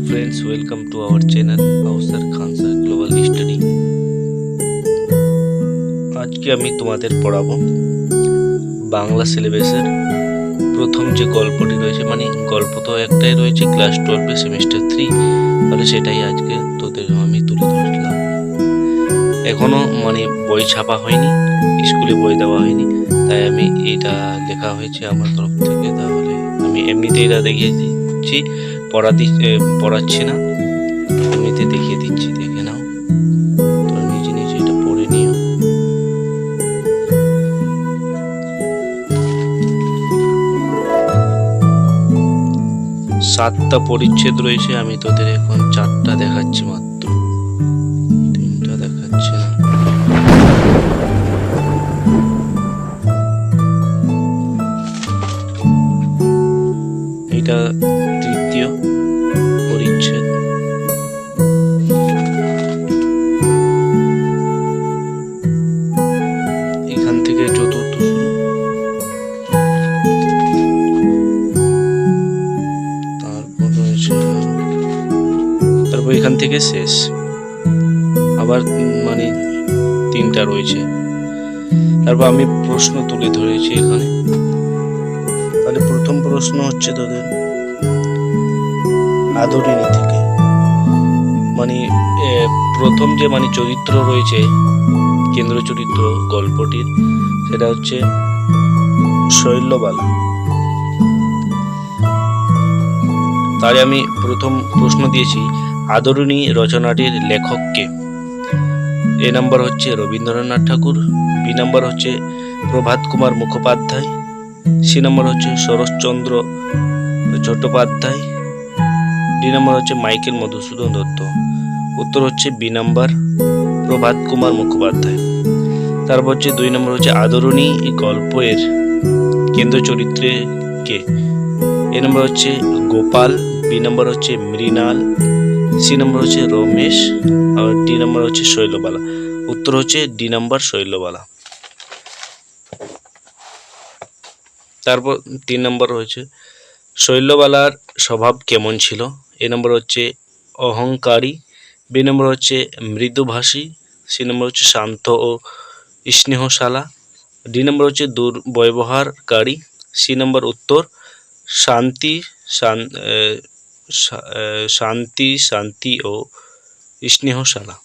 friends, welcome to our channel Awsar Khan Sir Global Study। আজকে আমি তোমাদের পড়াবো বাংলা সিলেবাসের প্রথম যে গল্পটি রয়েছে, মানে গল্প তো একটাই রয়েছে ক্লাস 12 সেমিস্টার 3, তাহলে সেটাই আজকে তোদের আমি তুলে ধরলাম। এখনো মানে বই ছাপা হয়নি, স্কুলে বই দেওয়া হয়নি, তাই আমি এটা লেখা হয়েছে আমার তরফ থেকে। তাহলে আমি এমনিতেই এটা দেখিয়ে দিচ্ছি, পড়াচ্ছি না, এমনিতে দেখিয়ে দিচ্ছি, দেখে নাও। তোমরা নিজে নিজে এটা পড়ে নিও। সাতটা পরিচ্ছেদ রয়েছে, আমি তোদের এখন 4টা দেখাচ্ছি, মাত্র 3টা দেখাচ্ছি না। এটা তৃতীয় পরিচ্ছেদ। এখান থেকে চতুর্থ শুরু, তারপর এখান থেকে শেষ, আবার মানে 3টা রয়েছে। তারপর আমি প্রশ্ন তুলে ধরেছি এখানে। তাহলে প্রথম প্রশ্ন হচ্ছে তোদের আদরিণী থেকে, মানে প্রথম যে মানে চরিত্র রয়েছে, কেন্দ্র চরিত্র গল্পটির, সেটা হচ্ছে শৈলবালা। তাহলে আমি প্রথম প্রশ্ন দিয়েছি, আদরিণী রচনাটির লেখক কে? এ নাম্বার হচ্ছে রবীন্দ্রনাথ ঠাকুর, বি নাম্বার হচ্ছে প্রভাত কুমার মুখোপাধ্যায়, সি নাম্বার হচ্ছে শরৎচন্দ্র চট্টোপাধ্যায়, ডি নাম্বার হচ্ছে মাইকেল মধুসূদন দত্ত। উত্তর হচ্ছে বি নাম্বার, প্রভাত কুমার মুখোপাধ্যায়। তারপর হচ্ছে 2 নম্বর হচ্ছে আদরিণী গল্পের কেন্দ্র চরিত্রে কে? এ নম্বর হচ্ছে গোপাল, বি নম্বর হচ্ছে মৃণাল, সি নম্বর হচ্ছে রমেশ, আর ডি নম্বর হচ্ছে শৈলবালা। উত্তর হচ্ছে ডি নম্বর শৈলবালা। তারপর 3 নম্বর হচ্ছে শৈলবালার স্বভাব কেমন ছিল? এ নম্বর হচ্ছে অহংকারী, বি নম্বর হচ্ছে মৃদুভাষী, সি নম্বর হচ্ছে শান্ত ও স্নেহশালা, ডি নম্বর হচ্ছে দুর্ব্যবহারকারী, সি নম্বর উত্তর শান্তি ও স্নেহশালা,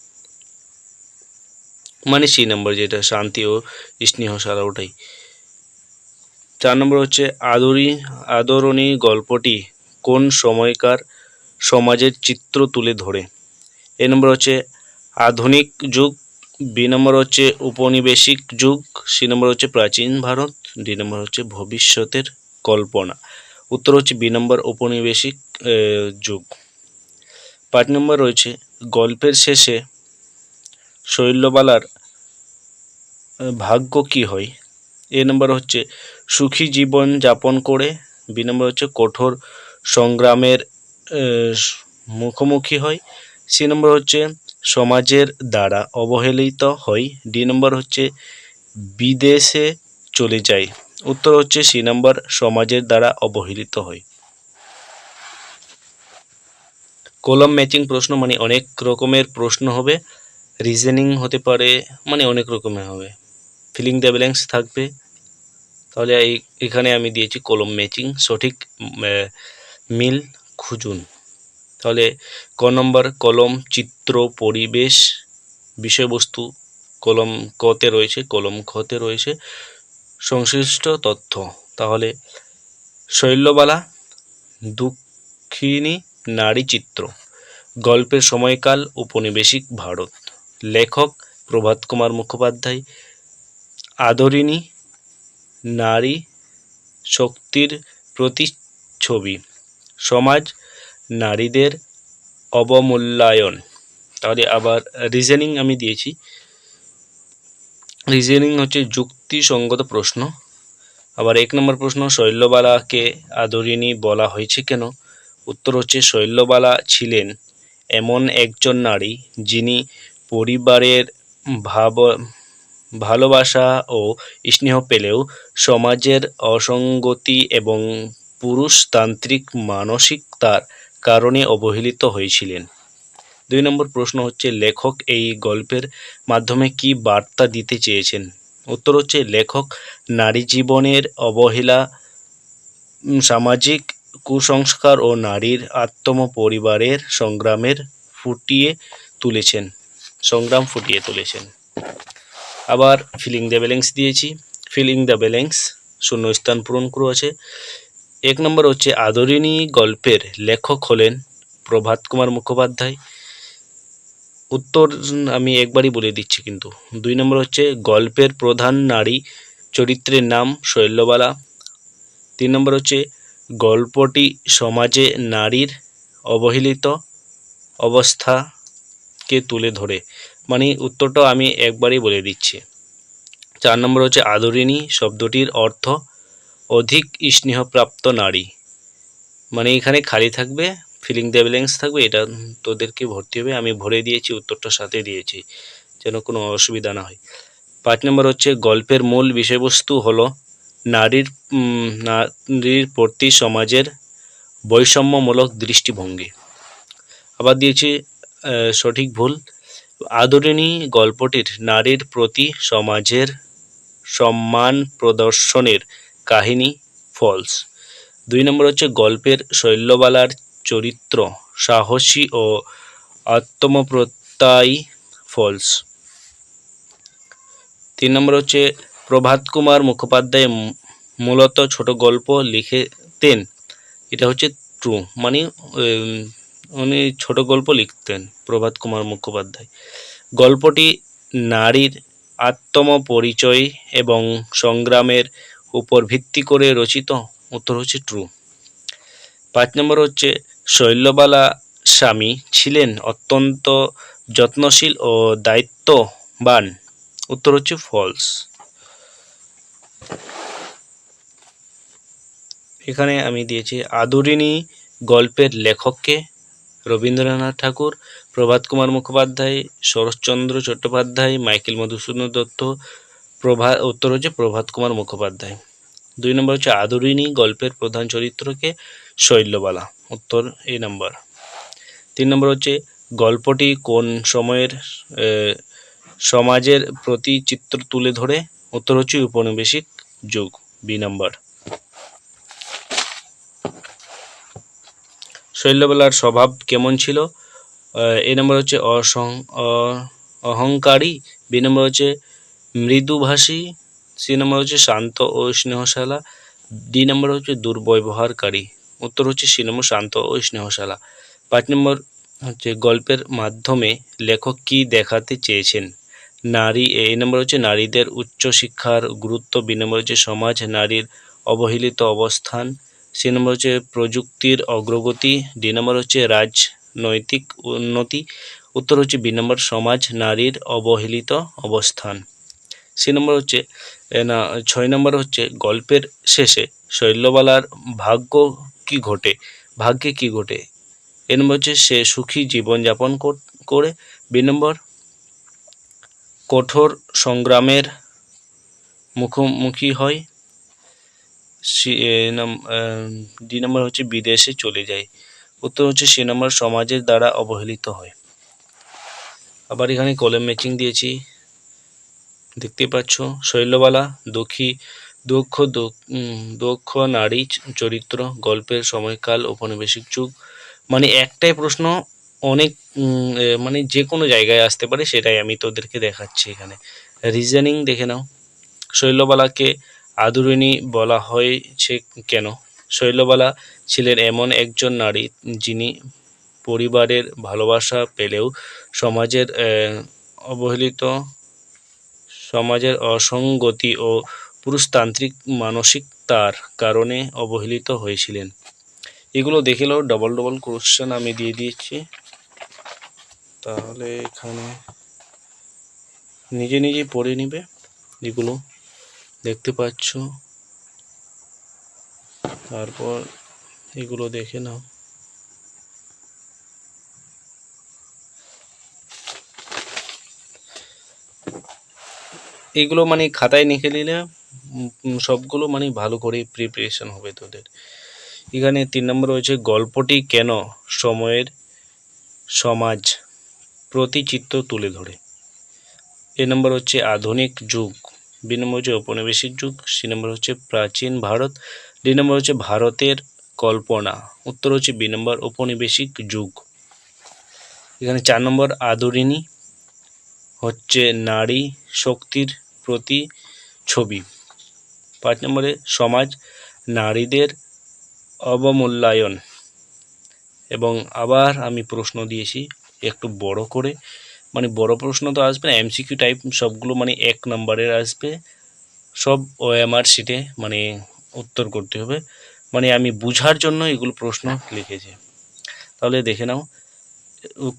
মানে সি নম্বর যেটা শান্তি ও স্নেহশালা, ওটাই। 4 নম্বর হচ্ছে আদরিণী গল্পটি কোন সময়কার সমাজের চিত্র তুলে ধরে? এ নম্বর হচ্ছে আধুনিক যুগ, বি নম্বর হচ্ছে উপনিবেশিক যুগ, সি নম্বর হচ্ছে প্রাচীন ভারত, ডি নম্বর হচ্ছে ভবিষ্যতের কল্পনা। উত্তর হচ্ছে বি নম্বর উপনিবেশিক যুগ। 5 নম্বর রয়েছে গল্পের শেষে শৈলবালার ভাগ্য কি হয়? এ নম্বর হচ্ছে সুখী জীবন যাপন করে, বি নম্বর হচ্ছে কঠোর সংগ্রামের মুখোমুখি হয়, সি নম্বর হচ্ছে সমাজের দ্বারা অবহেলিত হয়, ডি নম্বর হচ্ছে বিদেশে চলে যায়। উত্তর হচ্ছে সি নম্বর, সমাজের দ্বারা অবহেলিত হয়। কলম ম্যাচিং প্রশ্ন, মানে অনেক রকমের প্রশ্ন হবে, রিজনিং হতে পারে, মানে অনেক রকমের হবে, ফিলিং দ্য ব্ল্যাঙ্কস থাকবে। তাহলে এখানে আমি দিয়েছি কলম ম্যাচিং, সঠিক মিল খুঁজুন। তাহলে ক নম্বর কলম চিত্র পরিবেশ বিষয়বস্তু, কলম কতে রয়েছে, কলম খতে রয়েছে সংশ্লিষ্ট তথ্য। তাহলে শৈলবালা দুঃখিনী নারী চিত্র, গল্পের সময়কাল উপনিবেশিক ভারত, লেখক প্রভাত কুমার মুখোপাধ্যায়, আদরিণী নারী শক্তির প্রতিচ্ছবি, সমাজ নারীদের অবমূল্যায়ন। তাহলে আবার রিজনিং আমি দিয়েছি, রিজনিং হচ্ছে যুক্তিসঙ্গত প্রশ্ন। আবার 1 নম্বর প্রশ্ন, শৈলবালাকে আদরিণী বলা হয়েছে কেন? উত্তর হচ্ছে শৈলবালা ছিলেন এমন একজন নারী যিনি পরিবারের ভালোবাসা ও স্নেহ পেলেও সমাজের অসঙ্গতি এবং পুরুষতান্ত্রিক মানসিকতার কারণে অবহেলিত হয়েছিলেন। 2 নম্বর প্রশ্ন হচ্ছে লেখক এই গল্পের মাধ্যমে কি বার্তা দিতে চেয়েছেন? উত্তর হচ্ছে লেখক নারী জীবনের অবহেলা, সামাজিক কুসংস্কার ও নারীর পরিবারের সংগ্রাম ফুটিয়ে তুলেছেন। আবার ফিলিং দ্য ব্ল্যাঙ্কস দিয়েছি। ফিলিং দ্য ব্ল্যাঙ্কস শূন্যস্থান পূরণ করে আছে। 1 নম্বর হচ্ছে আদরিণী গল্পের লেখক হলেন প্রভাত কুমার মুখোপাধ্যায়। উত্তর আমি একবারই বলে দিচ্ছি কিন্তু। 2 নম্বর হচ্ছে গল্পের প্রধান নারী চরিত্রের নাম শৈলবালা। 3 নম্বর হচ্ছে গল্পটি সমাজে নারীর অবহেলিত অবস্থাকে তুলে ধরে। মানে উত্তরটাও আমি একবারই বলে দিচ্ছি। 4 নম্বর হচ্ছে আদরিণী শব্দটির অর্থ অধিক স্নেহপ্রাপ্ত নারী। মানে এখানে খালি থাকবে, ফিলিং দ্য ব্ল্যাঙ্কস থাকবে, এটা তোদেরকে ভরতে হবে। আমি ভরে দিয়েছি, উত্তরটা সাথে দিয়েছি যেন কোনো অসুবিধা না হয়। 5 নম্বর হচ্ছে গল্পের মূল বিষয়বস্তু হলো নারীর প্রতি সমাজের বৈষম্যমূলক দৃষ্টিভঙ্গি। আবার দিয়েছি সঠিক ভুল। আদরিণী গল্পটির নারীর প্রতি সমাজের সম্মান প্রদর্শনের কাহিনী ফলস। 2 নম্বর হচ্ছে গল্পের শৈলবালার চরিত্র সাহসী ও আত্মপ্রত্যয়ী ফলস। 3 নম্বর হচ্ছে প্রভাত কুমার মুখোপাধ্যায় মূলত ছোট গল্প লিখতেন, এটা হচ্ছে ট্রু। মানে উনি ছোট গল্প লিখতেন প্রভাত কুমার মুখোপাধ্যায়। গল্পটি নারীর আত্মপরিচয় এবং সংগ্রামের উপর ভিত্তি করে রচিত, উত্তর হচ্ছে ট্রু। 5 নম্বর হচ্ছে শৈলবালা স্বামী ছিলেন অত্যন্ত যত্নশীল ও দায়িত্ববান, উত্তর হচ্ছে ফলস। এখানে আমি দিয়েছি আদরিণী গল্পের লেখককে রবীন্দ্রনাথ ঠাকুর, প্রভাত কুমার মুখোপাধ্যায়, শরৎচন্দ্র চট্টোপাধ্যায়, মাইকেল মধুসূদন দত্ত। উত্তর হচ্ছে প্রভাত কুমার মুখোপাধ্যায়। 2 নম্বর হচ্ছে আদরিণী গল্পের প্রধান চরিত্রকে শৈলবালা, উত্তর এই নম্বর। 3 নম্বর হচ্ছে গল্পটি কোন সময়ের সমাজের প্রতি চিত্র তুলে ধরে, উত্তর হচ্ছে উপনিবেশিক যুগ, বি নম্বর। শৈলবালার স্বভাব কেমন ছিল? এ নম্বর হচ্ছে অহংকারী, বি নম্বর হচ্ছে মৃদুভাষী, সি নম্বর হচ্ছে শান্ত ও স্নেহশালা, ডি নম্বর হচ্ছে দুর্ব্যবহারকারী, উত্তর হচ্ছে সি নম্বর শান্ত ও স্নেহশালা। 5 নম্বর হচ্ছে গল্পের মাধ্যমে লেখক কি দেখাতে চেয়েছেন? নারী, এ নম্বর হচ্ছে নারীদের উচ্চশিক্ষার গুরুত্ব, বি নম্বর হচ্ছে সমাজ নারীর অবহেলিত অবস্থান, সি নম্বর হচ্ছে প্রযুক্তির অগ্রগতি, ডি নম্বর হচ্ছে রাজনৈতিক উন্নতি, উত্তর হচ্ছে বি নম্বর সমাজ নারীর অবহেলিত অবস্থান। সি নম্বর হচ্ছে 6 নম্বর হচ্ছে গল্পের শেষে শৈলবালার ভাগ্যে কি ঘটে? এ নম্বর হচ্ছে সে সুখী জীবনযাপন করে, বি নম্বর কঠোর সংগ্রামের মুখোমুখি হয়, ডি নম্বর হচ্ছে বিদেশে চলে যায়, উত্তর হচ্ছে সি নম্বর সমাজের দ্বারা অবহেলিত হয়। আবার এখানে কলাম ম্যাচিং দিয়েছি, দেখতে পাচ্ছ। শৈলবালা দক্ষ নারী চরিত্র, গল্পের সময়কাল ঔপনিবেশিক যুগ। মানে একটাই প্রশ্ন অনেক মানে যে কোনো জায়গায় আসতে পারে, সেটাই আমি তোদেরকে দেখাচ্ছি এখানে। রিজনিং দেখে নাও। শৈলবালাকে আদরিণী বলা হয়েছে কেন? শৈলবালা ছিলেন এমন একজন নারী যিনি পরিবারের ভালোবাসা পেলেও সমাজের অসঙ্গতি ও পুরুষতান্ত্রিক মানসিকতার কারণে অবহেলিত হয়েছিলেন। এগুলো দেখে নাও, ডবল কোশ্চেন আমি দিয়ে দিয়েছি, তাহলে এখানে নিজে পড়ে নিবে। এগুলো দেখতে পাচ্ছ, তারপর এগুলো দেখে নাও। এগুলো মানে খাতায় লিখে নিলে সবগুলো মানে ভালো করে প্রিপারেশন হবে তোদের। এখানে 3 নম্বর রয়েছে গল্পটি কেন সময়ের সমাজ প্রতিচিত্র তুলে ধরে। এ নম্বর হচ্ছে আধুনিক যুগ, বি নম্বর হচ্ছে ঔপনিবেশিক যুগ, সি নম্বর হচ্ছে প্রাচীন ভারত, ডি নম্বর হচ্ছে ভারতের কল্পনা। উত্তর হচ্ছে বি নম্বর ঔপনিবেশিক যুগ। এখানে 4 নম্বর আদরিণী হচ্ছে নারী শক্তির প্রতি ছবি। 5 নম্বরে সমাজ নারীদের অবমূল্যায়ন। এবং আবার আমি প্রশ্ন দিয়েছি একটু বড় করে, মানে বড় প্রশ্ন তো আসবে না, এমসিকিউ টাইপ সবগুলো, মানে 1 নম্বরের আসবে, সব ওএমআর শিটে মানে উত্তর করতে হবে, মানে আমি বুঝার জন্য এগুলো প্রশ্ন লিখেছি। তাহলে দেখে নাও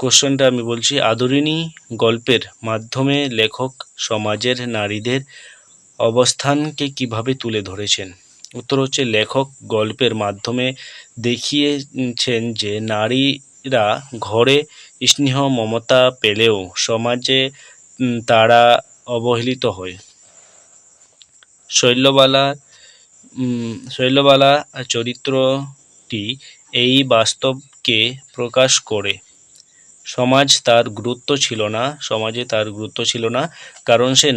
কোশ্চেনটা আমি বলছি, আদরিণী গল্পের মাধ্যমে লেখক সমাজের নারীদের অবস্থানকে কিভাবে তুলে ধরেছেন। উত্তর হচ্ছে লেখক গল্পের মাধ্যমে দেখিয়েছেন যে নারীরা ঘরে স্নেহ মমতা পেলেও সমাজে তারা অবহেলিত হয়। শৈলবালা চরিত্রটি এই বাস্তবকে প্রকাশ করে। সমাজে তার গুরুত্ব ছিল না কারণ সে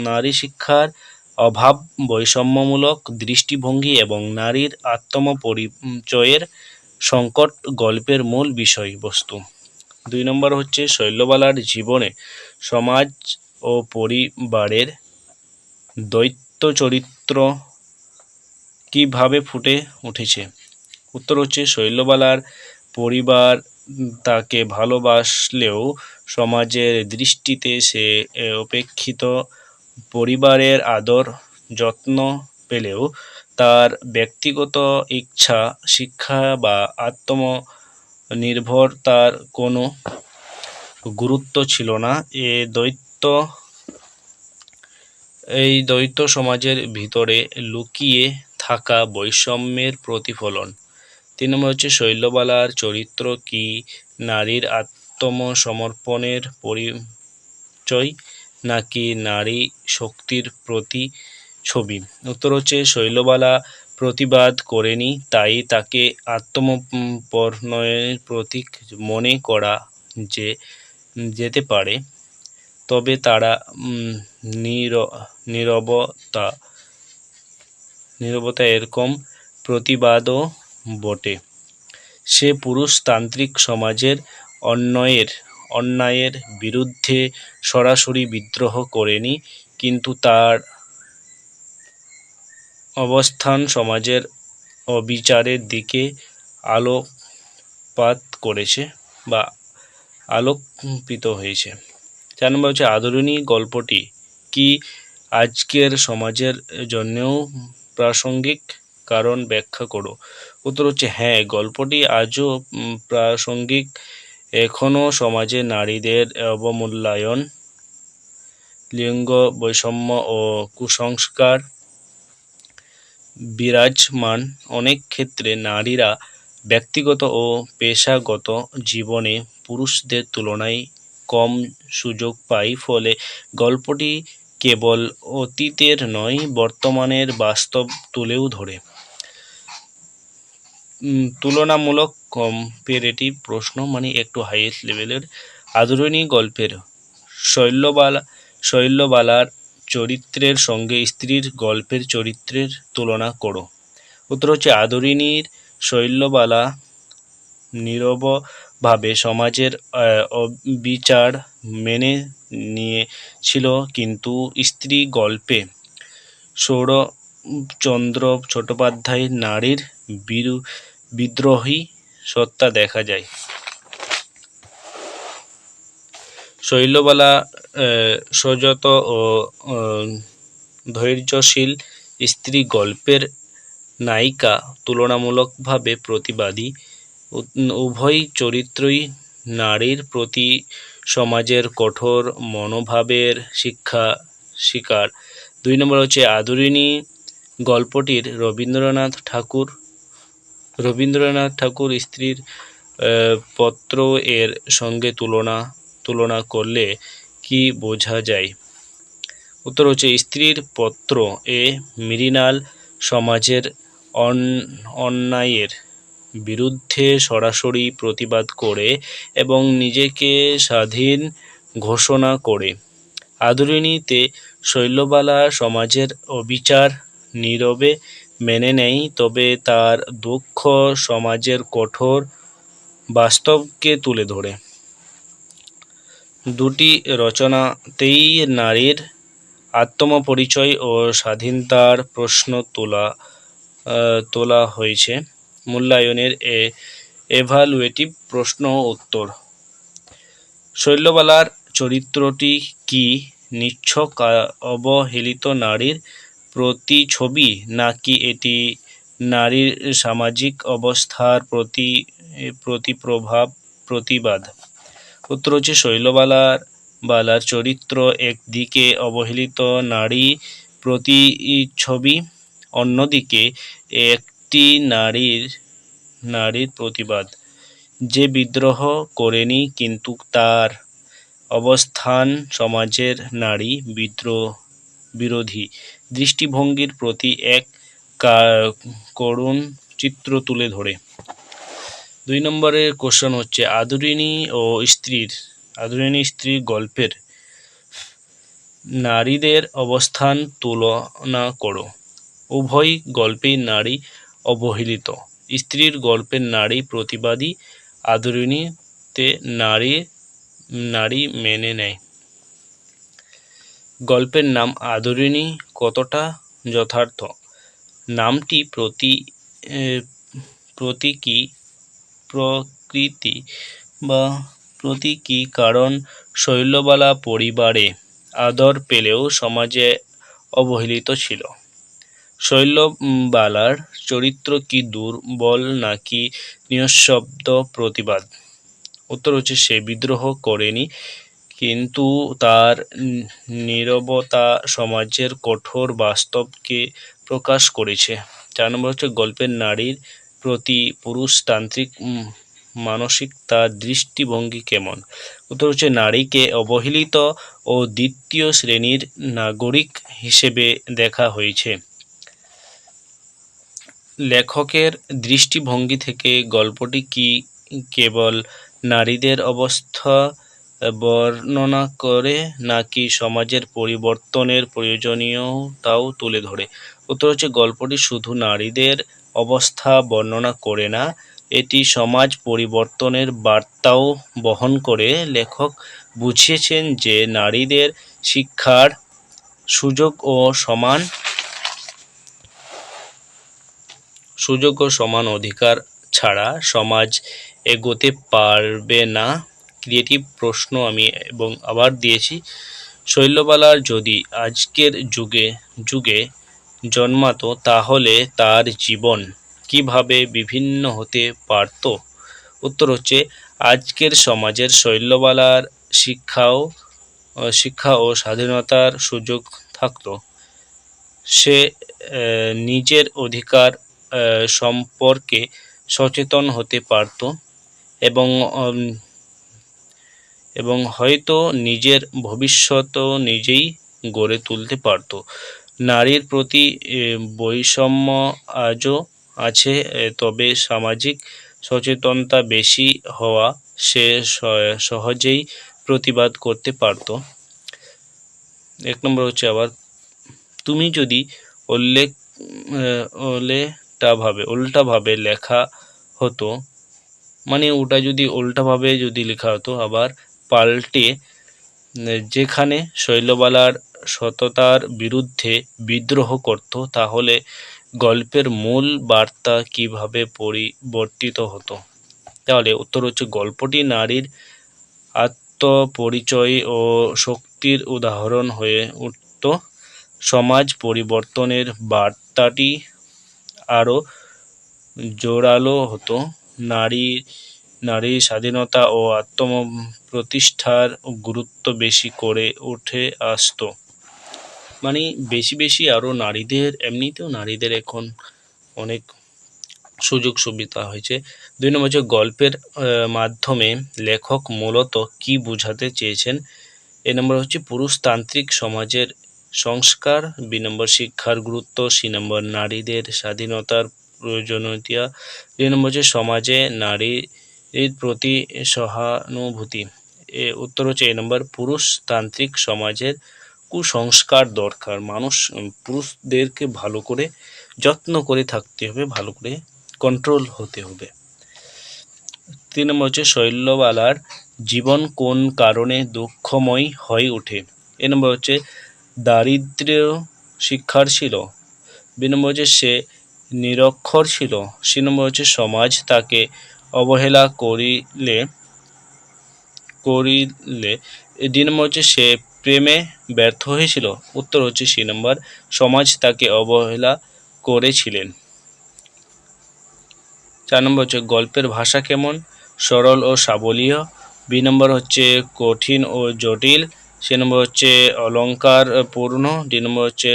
নারী শিক্ষার অভাব, বৈষম্যমূলক দৃষ্টিভঙ্গি এবং নারীর আত্মপরিচয়ের সংকট গল্পের মূল বিষয়বস্তু। 2 নম্বর হচ্ছে শৈলবালার জীবনে সমাজ ও পরিবারের দ্বৈত চরিত্র কিভাবে ফুটে উঠেছে। উত্তর হচ্ছে শৈলবালার পরিবার তাকে ভালোবাসলেও সমাজের দৃষ্টিতে সে উপেক্ষিত। পরিবারের আদর যত্ন পেলেও তার ব্যক্তিগত ইচ্ছা, শিক্ষা বা আত্মনির্ভরতার কোনো গুরুত্ব ছিল না। এই দ্বৈত সমাজের ভিতরে লুকিয়ে থাকা বৈষম্যের প্রতিফলন। 3 নম্বর হচ্ছে শৈলবালার চরিত্র কি নারীর আত্মসমর্পণের পরিচয় নাকি নারী শক্তির প্রতিছবি। উত্তর হচ্ছে শৈলবালা প্রতিবাদ করেনি, তাই তাকে আত্মসমর্পণের প্রতীক মনে করা যেতে পারে, তবে তারা নীরবতা এরকম প্রতিবাদও বটে। সে পুরুষতান্ত্রিক সমাজের অন্যায়ের বিরুদ্ধে সরাসরি বিদ্রোহ করেনি, কিন্তু তার অবস্থান সমাজের অবিচারের দিকে আলোকপাত করেছে বা আলোকিত হয়েছে। 4 নম্বর হচ্ছে আদরিণী গল্পটি কি আজকের সমাজের জন্যও প্রাসঙ্গিক, কারণ ব্যাখ্যা করো। উত্তর হচ্ছে হ্যাঁ, গল্পটি আজও প্রাসঙ্গিক। এখনও সমাজে নারীদের অবমূল্যায়ন, লিঙ্গ বৈষম্য ও কুসংস্কার বিরাজমান। অনেক ক্ষেত্রে নারীরা ব্যক্তিগত ও পেশাগত জীবনে পুরুষদের তুলনায় কম সুযোগ পায়, ফলে গল্পটি কেবল অতীতের নয় বর্তমানের বাস্তব তুলেও ধরে। তুলনামূলক কম্পারেটিভ প্রশ্ন, মানে একটু হাইয়েস্ট লেভেলের। আদরিণী গল্পের শৈলবালার চরিত্রের সঙ্গে স্ত্রীর গল্পের চরিত্রের তুলনা করো। উত্তর হচ্ছে আদরিণীর শৈলবালা নীরবভাবে সমাজের অবিচার মেনে নিয়েছিল, কিন্তু স্ত্রী গল্পে শরৎচন্দ্র চট্টোপাধ্যায় নারীর বিদ্রোহী সত্তা দেখা যায়। শৈলবালা সযত ও ধৈর্যশীল স্ত্রী গল্পের নায়িকা তুলনামূলকভাবে প্রতিবাদী। উভয় চরিত্রই নারীর প্রতি সমাজের কঠোর মনোভাবের শিকার। 2 নম্বর হচ্ছে আদরিণী গল্পটির রবীন্দ্রনাথ ঠাকুর স্ত্রীর পত্র এর সঙ্গে তুলনা করলে কি বোঝা যায়। উত্তর হচ্ছে স্ত্রীর পত্র এ মৃণাল সমাজের অন্যায়ের বিরুদ্ধে সরাসরি প্রতিবাদ করে এবং নিজেকে স্বাধীন ঘোষণা করে। আদরিণীতে শৈলবালা সমাজের অবিচার নীরবে মেনে নেয়, তবে তার দুঃখ সমাজের কঠোর বাস্তবকে তুলে ধরে। দুটি রচনাতেই নারীর আত্মপরিচয় ও স্বাধীনতার প্রশ্ন তোলা হয়েছে। মূল্যায়নের এভালুয়েটিভ প্রশ্ন উত্তর। শৈলবালার চরিত্রটি কি নিছক অবহেলিত নারীর প্রতিছবি, নাকি এটি নারীর সামাজিক অবস্থার প্রতিবাদ? উত্তর হচ্ছে শৈলবালার চরিত্র একদিকে অবহেলিত নারী প্রতিচ্ছবি, অন্যদিকে একটি নারীর প্রতিবাদ, যে বিদ্রোহ করেনি কিন্তু তার অবস্থান সমাজের নারী বিরোধী দৃষ্টিভঙ্গির প্রতি এক করুণ চিত্র তুলে ধরে। 2 নম্বরের কোশ্চেন হচ্ছে আদরিণী স্ত্রীর গল্পের নারীদের অবস্থান তুলনা করো। উভয় গল্পেই নারী অবহেলিত। স্ত্রীর গল্পের নারী প্রতিবাদী, আদরিণীতে নারী মেনে নেয়। গল্পের নাম আদরিণী কতটা যথার্থ? নামটি প্রতীকী, কারণ শৈলবালা পরিবারে আদর পেলেও সমাজে অবহেলিত ছিল। শৈলবালার চরিত্র কি দুর্বল নাকি নিঃশব্দ প্রতিবাদ? উত্তর হচ্ছে সে বিদ্রোহ করেনি, কিন্তু তার নীরবতা সমাজের কঠোর বাস্তবকে প্রকাশ করেছে। 4 নম্বর হচ্ছে গল্পের নারীর প্রতি পুরুষতান্ত্রিক মানসিকতার দৃষ্টিভঙ্গি কেমন? উত্তর হচ্ছে নারীকে অবহেলিত ও দ্বিতীয় শ্রেণীর নাগরিক হিসেবে দেখা হয়েছে। লেখকের দৃষ্টিভঙ্গি থেকে গল্পটি কি কেবল নারীদের অবস্থা বর্ণনা করে নাকি সমাজের পরিবর্তনের প্রয়োজনীয়তাও তুলে ধরে? উত্তর হচ্ছে গল্পটি শুধু নারীদের অবস্থা বর্ণনা করে না, এটি সমাজ পরিবর্তনের বার্তাও বহন করে। লেখক বুঝিয়েছেন যে নারীদের শিক্ষার সুযোগ ও সমান অধিকার ছাড়া সমাজ এগোতে পারবে না। ক্রিয়েটিভ প্রশ্ন আমি আবার দিয়েছি। শৈলবালার যদি আজকের যুগে জন্মাতো তাহলে তার জীবন কিভাবে বিভিন্ন হতে পারত? উত্তর হচ্ছে আজকের সমাজের শৈলবালার শিক্ষা ও স্বাধীনতার সুযোগ থাকতো, সে নিজের অধিকার সম্পর্কে সচেতন হতে পারত এবং হয়তো নিজের ভবিষ্যৎও নিজেই গড়ে তুলতে পারত। নারীর প্রতি বৈষম্য আজও আছে, তবে সামাজিক সচেতনতা বেশি হওয়া সে সহজেই প্রতিবাদ করতে পারত। 1 নম্বর হচ্ছে আবার তুমি যদি উল্টাভাবে লেখা হতো, মানে ওটা যদি উল্টাভাবে লেখা হতো, আবার পাল্টে যেখানে শৈলবালার সততার বিরুদ্ধে বিদ্রোহ করত, তাহলে গল্পের মূল বার্তা কিভাবে পরিবর্তিত হতো? তাহলে উত্তর হচ্ছে গল্পটি নারীর আত্মপরিচয় ও শক্তির উদাহরণ হয়ে উঠত। সমাজ পরিবর্তনের বার্তাটি আরও জোরালো হতো। নারীর স্বাধীনতা ও আত্মপ্রতিষ্ঠার গুরুত্ব বেশি করে উঠে আসতো। মানে বেশি আরও নারীদের, এমনিতেও নারীদের এখন অনেক সুযোগ সুবিধা হয়েছে। 2 নম্বর হচ্ছে গল্পের মাধ্যমে লেখক মূলত কি বোঝাতে চেয়েছেন? এ নম্বর হচ্ছে পুরুষতান্ত্রিক সমাজের সংস্কার, বি নম্বর শিক্ষার গুরুত্ব, সি নম্বর নারীদের স্বাধীনতার প্রয়োজনীয়তা। 2 নম্বর হচ্ছে সমাজে নারীর প্রতি সহানুভূতি। উত্তর হচ্ছে এ নম্বর, পুরুষতান্ত্রিক সমাজের কুসংস্কার দরকার। মানুষ পুরুষদেরকে ভালো করে যত্ন করে থাকতে হবে, ভালো করে কন্ট্রোল হতে হবে। 3 নম্বর হচ্ছে শৈলবালার জীবন কোন কারণে দুঃখময় হয়ে ওঠে। এ নম্বর হচ্ছে দারিদ্র্য শিক্ষার ছিল। বি নম্বর হচ্ছে সে নিরক্ষর ছিল। সি নম্বর হচ্ছে সমাজ তাকে অবহেলা করিলে। ডি নম্বর হচ্ছে সে প্রেমে ব্যর্থ হয়েছিল। উত্তর হচ্ছে সি নম্বর, সমাজ তাকে অবহেলা করেছিলেন। 4 নম্বর হচ্ছে গল্পের ভাষা কেমন, সরল ও সাবলীয়। বি নম্বর হচ্ছে কঠিন ও জটিল। সি নম্বর হচ্ছে অলঙ্কার পূর্ণ। ডি নম্বর হচ্ছে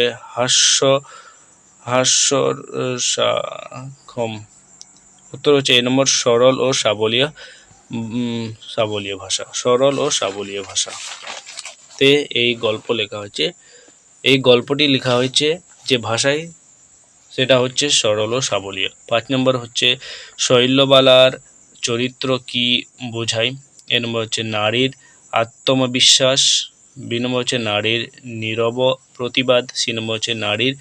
হাস্যরসাক্ষম। উত্তর হচ্ছে এ নম্বর, সরল ও সাবলীয় ভাষা, সরল ও সাবলীয় ভাষা তে এই গল্প লেখা হয়েছে। এই গল্পটি লেখা হয়েছে যে ভাষায়, সেটা হচ্ছে সরল ও সাবলীয়। 5 নম্বর হচ্ছে শৈলবালার চরিত্র কি বোঝায়। এ নম্বর হচ্ছে নারীর আত্মবিশ্বাস। বি নম্বর হচ্ছে নারীর নীরব প্রতিবাদ। সি নম্বর হচ্ছে নারীর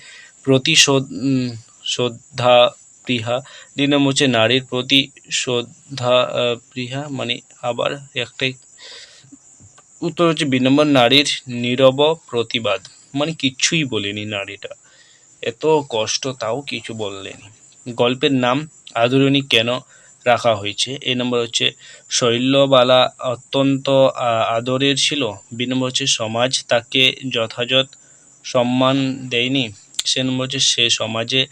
শ্রদ্ধাপ্রিয়া। ডি নম্বর হচ্ছে নারীর প্রতি শ্রদ্ধাপ্রিয়া, মানে আবার একটাই। উত্তর হচ্ছে বি নম্বর, নারীর নীরব প্রতিবাদ, মানে কিচ্ছুই বলেনি নারীটা, এত কষ্ট তাও কিছু বললেনি। গল্পের নাম আদরিণী কেন রাখা হয়েছে। এ নম্বর হচ্ছে শৈলবালা অত্যন্ত আদরের ছিল। বি নম্বর হচ্ছে সমাজ তাকে যথাযথ সম্মান দেয়নি। সে নম্বর হচ্ছে সে সমাজে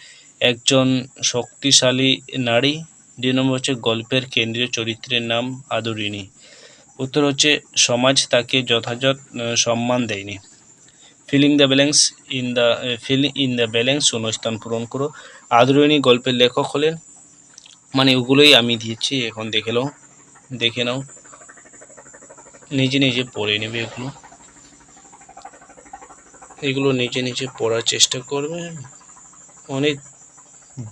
একজন শক্তিশালী নারী। ডি নম্বর হচ্ছে গল্পের কেন্দ্রীয় চরিত্রের নাম আদরিণী। উত্তর হচ্ছে সমাজ তাকে যথাযথ সম্মান দেয়নি। ফিল ইন দ্য ব্যালেন্স, শূন্যস্থান পূরণ করো। আদরিণী গল্পের লেখক হলেন, মানে ওগুলোই আমি দিয়েছি, এখন দেখে নাও, নিজে নিজে পড়ে নেবে, এগুলো নিজে নিজে পড়ার চেষ্টা করবে। অনেক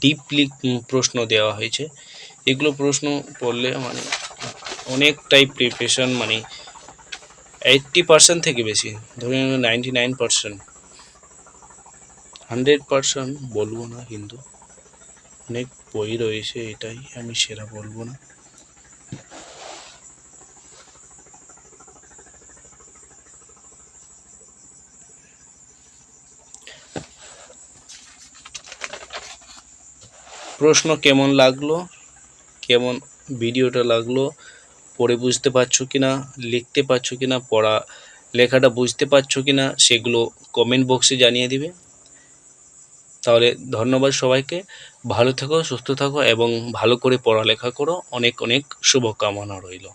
ডিপলি প্রশ্ন দেওয়া হয়েছে, এগুলো প্রশ্ন পড়লে মানে অনেকটাই প্রিপারেশন, মানে 80% থেকে বেশি, ধরে 99%, 100% বলবো না, কিন্তু অনেক বই রয়েছে, এটাই আমি সেরা বলবো না। প্রশ্ন কেমন লাগলো, কেমন ভিডিওটা লাগলো, পড়ে বুঝতে পারছো কিনা, লিখতে পারছো কিনা, লেখাটা বুঝতে পারছো কিনা, সেগুলো কমেন্ট বক্সে জানিয়ে দিবে। তাহলে ধন্যবাদ সবাইকে, ভালো থেকো, সুস্থ থাকো এবং ভালো করে পড়ালেখা করো। অনেক অনেক শুভকামনা রইল।